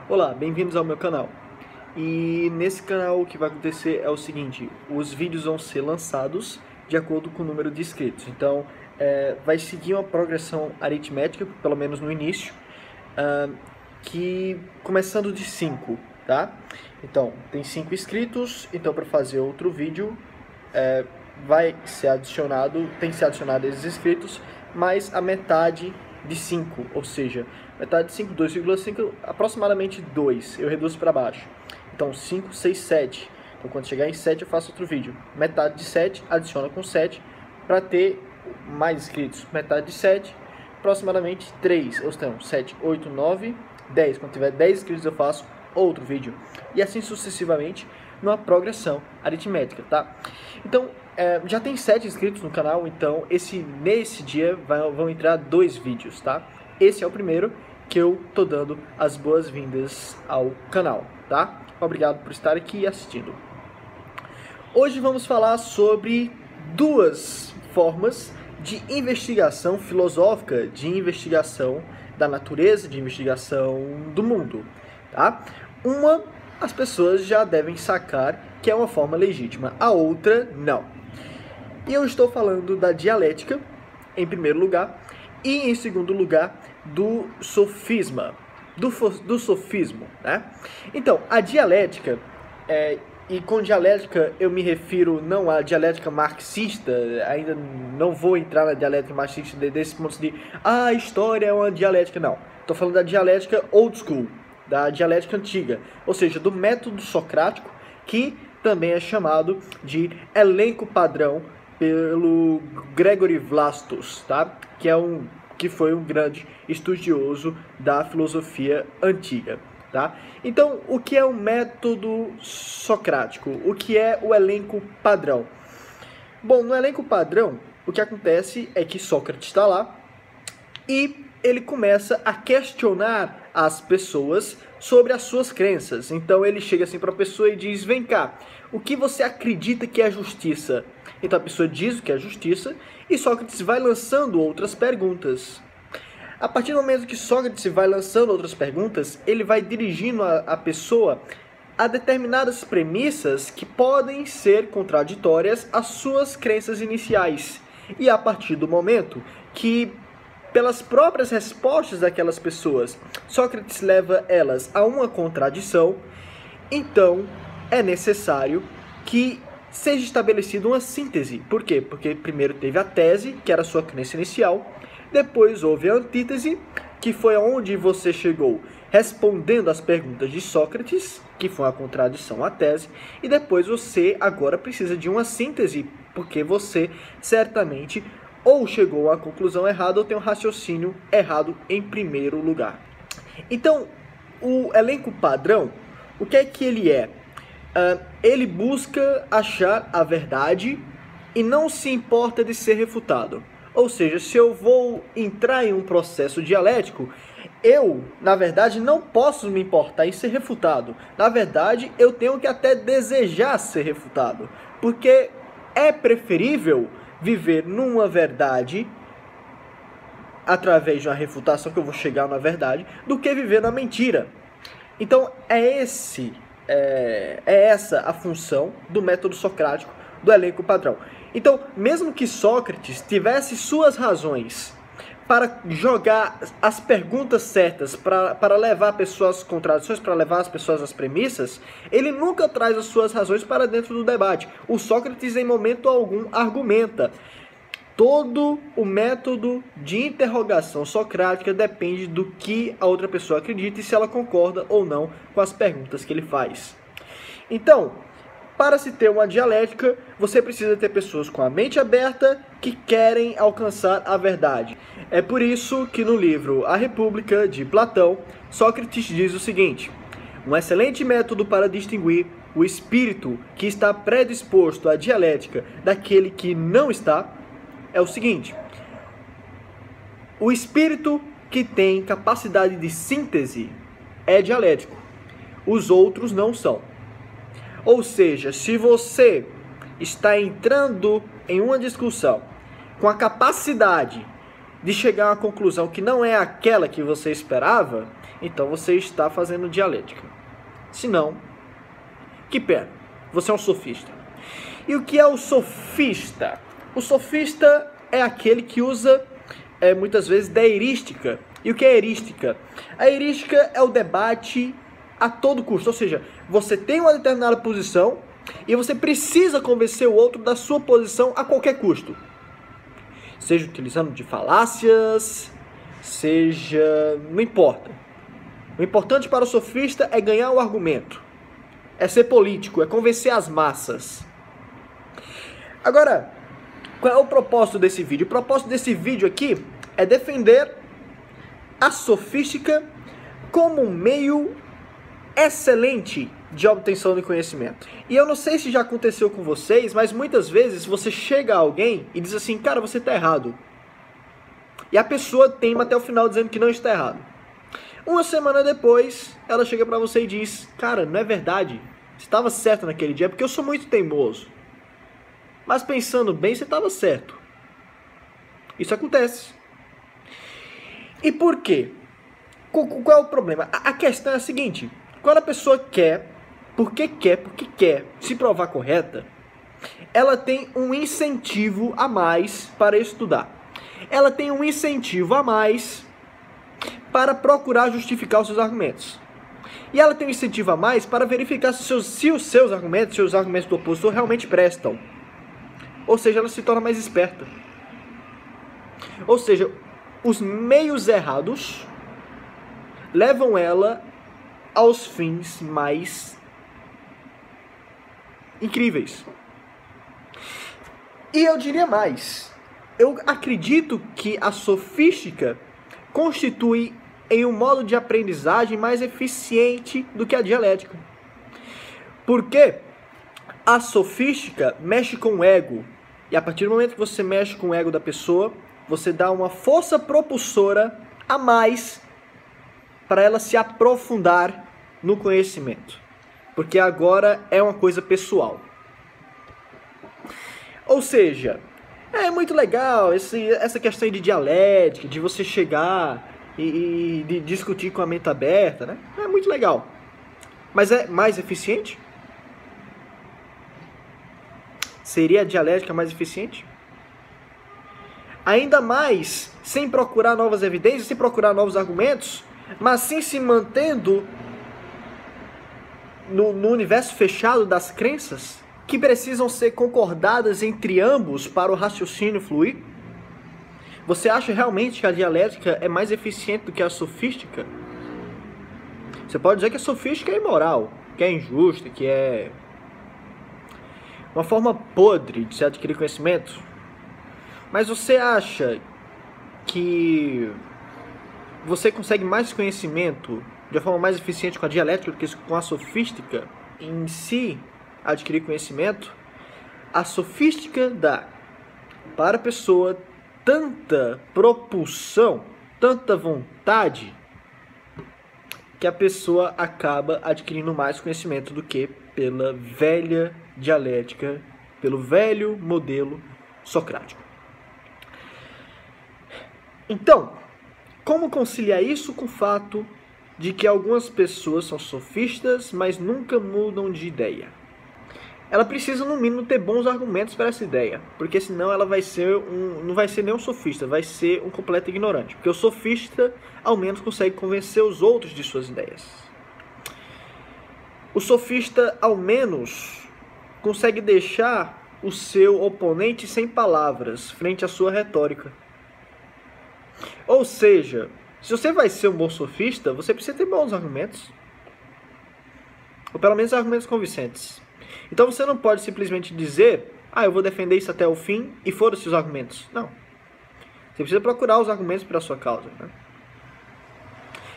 Olá, bem-vindos ao meu canal. E nesse canal o que vai acontecer é o seguinte: os vídeos vão ser lançados de acordo com o número de inscritos. Então, vai seguir uma progressão aritmética, pelo menos no início, que começando de 5, tá? Então, tem 5 inscritos, então para fazer outro vídeo vai ser adicionado, tem que ser adicionado esses inscritos, mais a metade de 5, ou seja, metade de 5, 2,5, aproximadamente 2, eu reduzo para baixo. Então 5, 6, 7. Então quando chegar em 7 eu faço outro vídeo. Metade de 7, adiciona com 7, para ter mais inscritos. Metade de 7, aproximadamente 3, ou seja, 7, 8, 9, 10. Quando tiver 10 inscritos eu faço outro vídeo. E assim sucessivamente, numa progressão aritmética, tá? Então, já tem 7 inscritos no canal, então nesse dia vão entrar 2 vídeos, tá? Esse é o primeiro que eu tô dando as boas-vindas ao canal, tá? Obrigado por estar aqui assistindo. Hoje vamos falar sobre 2 formas de investigação filosófica, de investigação da natureza, de investigação do mundo, tá? Uma, as pessoas já devem sacar que é uma forma legítima, a outra não. E eu estou falando da dialética, em primeiro lugar, e em segundo lugar, do sofisma, do sofismo, né? Então, a dialética, e com dialética eu me refiro não à dialética marxista, ainda não vou entrar na dialética marxista desse ponto de a história é uma dialética, não. Estou falando da dialética old school, da dialética antiga, ou seja, do método socrático, que também é chamado de elenco padrão pelo Gregory Vlastos, tá? Que foi um grande estudioso da filosofia antiga, tá? Então, o que é o método socrático? O que é o elenco padrão? Bom, no elenco padrão, o que acontece é que Sócrates está lá e ele começa a questionar as pessoas sobre as suas crenças. Então ele chega assim para a pessoa e diz: vem cá, o que você acredita que é justiça? Então a pessoa diz o que é justiça e Sócrates vai lançando outras perguntas. A partir do momento que Sócrates vai lançando outras perguntas, ele vai dirigindo a pessoa a determinadas premissas que podem ser contraditórias às suas crenças iniciais. E a partir do momento que, pelas próprias respostas daquelas pessoas, Sócrates leva elas a uma contradição, então é necessário que seja estabelecida uma síntese. Por quê? Porque primeiro teve a tese, que era a sua crença inicial, depois houve a antítese, que foi aonde você chegou respondendo às perguntas de Sócrates, que foi uma contradição à tese, e depois você agora precisa de uma síntese, porque você certamente ou chegou à conclusão errada ou tem um raciocínio errado em primeiro lugar. Então, o elenco padrão, o que é que ele é? Ele busca achar a verdade e não se importa de ser refutado. Ou seja, se eu vou entrar em um processo dialético, eu, na verdade, não posso me importar em ser refutado. Na verdade, eu tenho que até desejar ser refutado, porque é preferível viver numa verdade através de uma refutação, que eu vou chegar na verdade, do que viver na mentira. Então é essa a função do método socrático, do elenco padrão. Então, mesmo que Sócrates tivesse suas razões para jogar as perguntas certas, para levar a pessoas às contradições, para levar as pessoas às premissas, ele nunca traz as suas razões para dentro do debate. O Sócrates, em momento algum, argumenta. Todo o método de interrogação socrática depende do que a outra pessoa acredita e se ela concorda ou não com as perguntas que ele faz. Então, para se ter uma dialética, você precisa ter pessoas com a mente aberta que querem alcançar a verdade. É por isso que no livro A República, de Platão, Sócrates diz o seguinte: um excelente método para distinguir o espírito que está predisposto à dialética daquele que não está é o seguinte: o espírito que tem capacidade de síntese é dialético, os outros não são. Ou seja, se você está entrando em uma discussão com a capacidade de chegar a uma conclusão que não é aquela que você esperava, então você está fazendo dialética. Se não, que pena, você é um sofista. E o que é o sofista? O sofista é aquele que usa muitas vezes da erística. E o que é erística? A erística é o debate a todo custo, ou seja, você tem uma determinada posição e você precisa convencer o outro da sua posição a qualquer custo. Seja utilizando de falácias, seja... não importa. O importante para o sofista é ganhar o argumento. É ser político, é convencer as massas. Agora, qual é o propósito desse vídeo? O propósito desse vídeo aqui é defender a sofística como um meio excelente de obtenção de conhecimento. E eu não sei se já aconteceu com vocês, mas muitas vezes você chega a alguém e diz assim, cara, você está errado. E a pessoa teima até o final dizendo que não está errado. Uma semana depois, ela chega para você e diz, cara, não é verdade, você estava certo naquele dia, porque eu sou muito teimoso. Mas pensando bem, você estava certo. Isso acontece. E por quê? Qual é o problema? A questão é a seguinte, quando a pessoa quer se provar correta, ela tem um incentivo a mais para estudar. Ela tem um incentivo a mais para procurar justificar os seus argumentos. E ela tem um incentivo a mais para verificar se os seus argumentos do opositor realmente prestam. Ou seja, ela se torna mais esperta. Ou seja, os meios errados levam ela aos fins mais incríveis. E eu diria mais. Eu acredito que a sofística constitui em um modo de aprendizagem mais eficiente do que a dialética. Porque a sofística mexe com o ego. E a partir do momento que você mexe com o ego da pessoa, você dá uma força propulsora a mais para ela se aprofundar no conhecimento. Porque agora é uma coisa pessoal. Ou seja, é muito legal essa questão de dialética, de você chegar e de discutir com a mente aberta, né? É muito legal. Mas é mais eficiente? Seria a dialética mais eficiente? Ainda mais sem procurar novas evidências, sem procurar novos argumentos, mas sim se mantendo no universo fechado das crenças que precisam ser concordadas entre ambos para o raciocínio fluir? Você acha realmente que a dialética é mais eficiente do que a sofística? Você pode dizer que a sofística é imoral, que é injusta, que é uma forma podre de se adquirir conhecimento. Mas você acha que você consegue mais conhecimento de uma forma mais eficiente com a dialética do que com a sofística em si adquirir conhecimento? A sofística dá para a pessoa tanta propulsão, tanta vontade, que a pessoa acaba adquirindo mais conhecimento do que pela velha dialética, pelo velho modelo socrático. Então, como conciliar isso com o fato de que algumas pessoas são sofistas, mas nunca mudam de ideia? Ela precisa, no mínimo, ter bons argumentos para essa ideia, porque senão ela vai ser não vai ser nem um sofista, vai ser um completo ignorante. Porque o sofista, ao menos, consegue convencer os outros de suas ideias. O sofista, ao menos, consegue deixar o seu oponente sem palavras frente à sua retórica. Ou seja, se você vai ser um bom sofista, você precisa ter bons argumentos. Ou pelo menos argumentos convincentes. Então você não pode simplesmente dizer, eu vou defender isso até o fim e foda-se os argumentos. Não. Você precisa procurar os argumentos para a sua causa, né?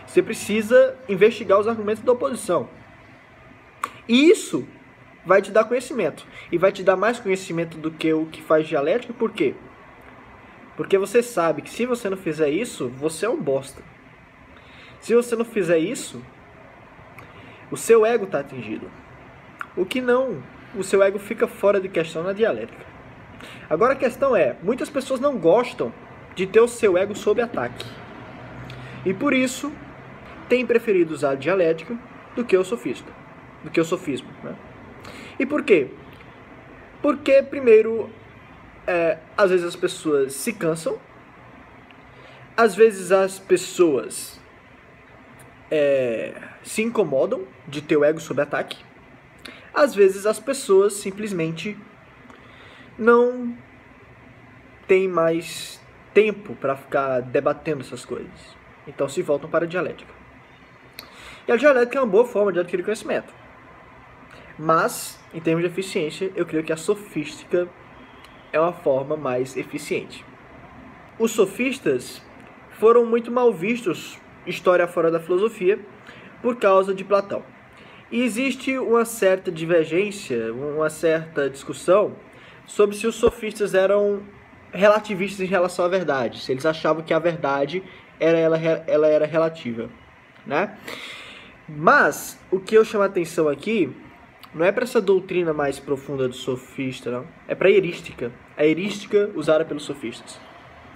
Você precisa investigar os argumentos da oposição. E isso vai te dar conhecimento. E vai te dar mais conhecimento do que o que faz dialética. Por quê? Porque você sabe que se você não fizer isso, você é um bosta. Se você não fizer isso, o seu ego está atingido. O que não, o seu ego fica fora de questão na dialética. Agora a questão é, muitas pessoas não gostam de ter o seu ego sob ataque. E por isso, têm preferido usar a dialética do que o sofista, do que o sofismo, né? E por quê? Porque, primeiro, às vezes as pessoas se cansam, às vezes as pessoas se incomodam de ter o ego sob ataque, às vezes as pessoas simplesmente não têm mais tempo para ficar debatendo essas coisas. Então se voltam para a dialética. E a dialética é uma boa forma de adquirir conhecimento. Mas, em termos de eficiência, eu creio que a sofística é uma forma mais eficiente. Os sofistas foram muito mal vistos, história fora da filosofia, por causa de Platão. E existe uma certa divergência, uma certa discussão sobre se os sofistas eram relativistas em relação à verdade, se eles achavam que a verdade ela era relativa, né? Mas o que eu chamo a atenção aqui não é para essa doutrina mais profunda do sofista, não. É para a erística usada pelos sofistas,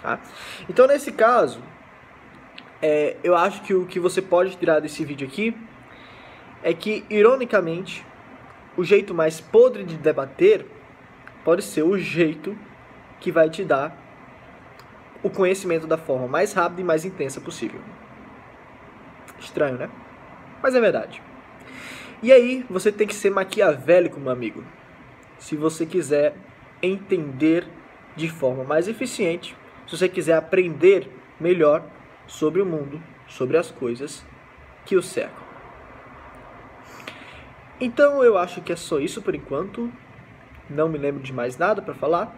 tá? Então, nesse caso, eu acho que o que você pode tirar desse vídeo aqui é que, ironicamente, o jeito mais podre de debater pode ser o jeito que vai te dar o conhecimento da forma mais rápida e mais intensa possível. Estranho, né? Mas é verdade. E aí, você tem que ser maquiavélico, meu amigo, se você quiser entender de forma mais eficiente, se você quiser aprender melhor sobre o mundo, sobre as coisas que o cercam. Então, eu acho que é só isso por enquanto. Não me lembro de mais nada para falar.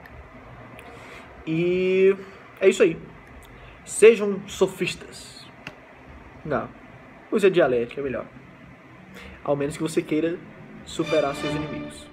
E é isso aí. Sejam sofistas. Não, use a dialética, é melhor. Ao menos que você queira superar seus inimigos.